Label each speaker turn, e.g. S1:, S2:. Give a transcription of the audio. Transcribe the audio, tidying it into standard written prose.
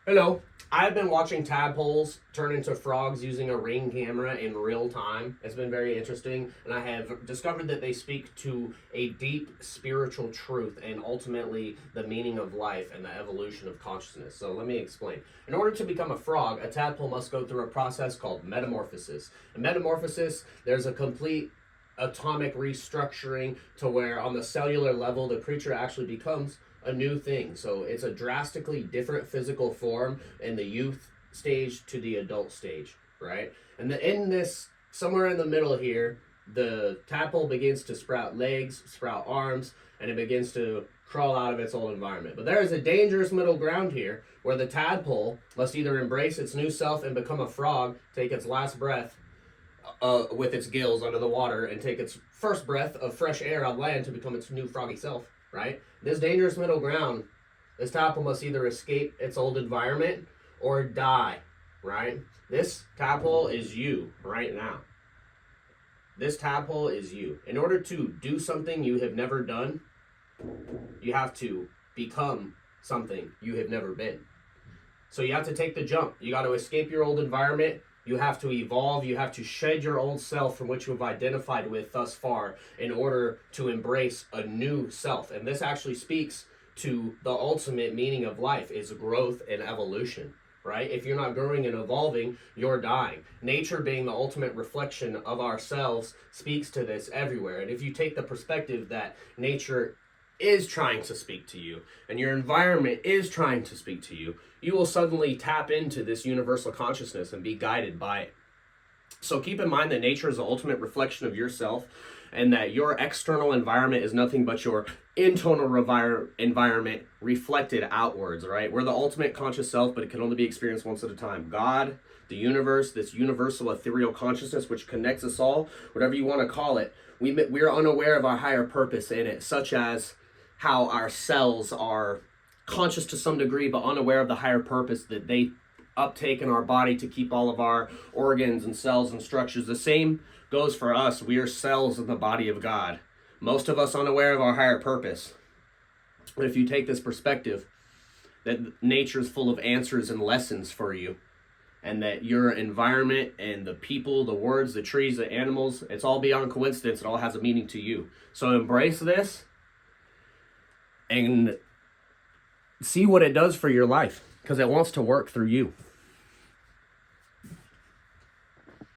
S1: Hello. I've been watching tadpoles turn into frogs using a Ring camera in real time. It's been very interesting, and I have discovered that they speak to a deep spiritual truth and ultimately the meaning of life and the evolution of consciousness. So let me explain. In order to become a frog, a tadpole must go through a process called metamorphosis. In metamorphosis, there's a complete atomic restructuring to where on the cellular level the creature actually becomes a new thing. So it's a drastically different physical form in the youth stage to the adult stage, right? And in this, somewhere in the middle here, the tadpole begins to sprout legs, sprout arms, and it begins to crawl out of its old environment. But there is a dangerous middle ground here where the tadpole must either embrace its new self and become a frog, take its last breath with its gills under the water, and take its first breath of fresh air on land to become its new froggy self, right? This dangerous middle ground, this tadpole must either escape its old environment or die, right? This tadpole is you right now. This tadpole is you. In order to do something you have never done, you have to become something you have never been. So you have to take the jump. You got to escape your old environment. You have to evolve. You have to shed your old self from which you have identified with thus far in order to embrace a new self. And this actually speaks to the ultimate meaning of life is growth and evolution, right? If you're not growing and evolving, you're dying. Nature being the ultimate reflection of ourselves speaks to this everywhere. And if you take the perspective that nature is trying to speak to you and your environment is trying to speak to you, you will suddenly tap into this universal consciousness and be guided by it. So keep in mind that nature is the ultimate reflection of yourself and that your external environment is nothing but your internal environment reflected outwards, right? We're the ultimate conscious self, but it can only be experienced once at a time. God, the universe, this universal ethereal consciousness which connects us all, whatever you want to call it, we're unaware of our higher purpose in it, such as how our cells are conscious to some degree but unaware of the higher purpose that they uptake in our body to keep all of our organs and cells and structures. The same goes for us. We are cells in the body of God. Most of us unaware of our higher purpose. But if you take this perspective that nature is full of answers and lessons for you, and that your environment and the people, the words, the trees, the animals, it's all beyond coincidence. It all has a meaning to you. So embrace this and see what it does for your life, because it wants to work through you.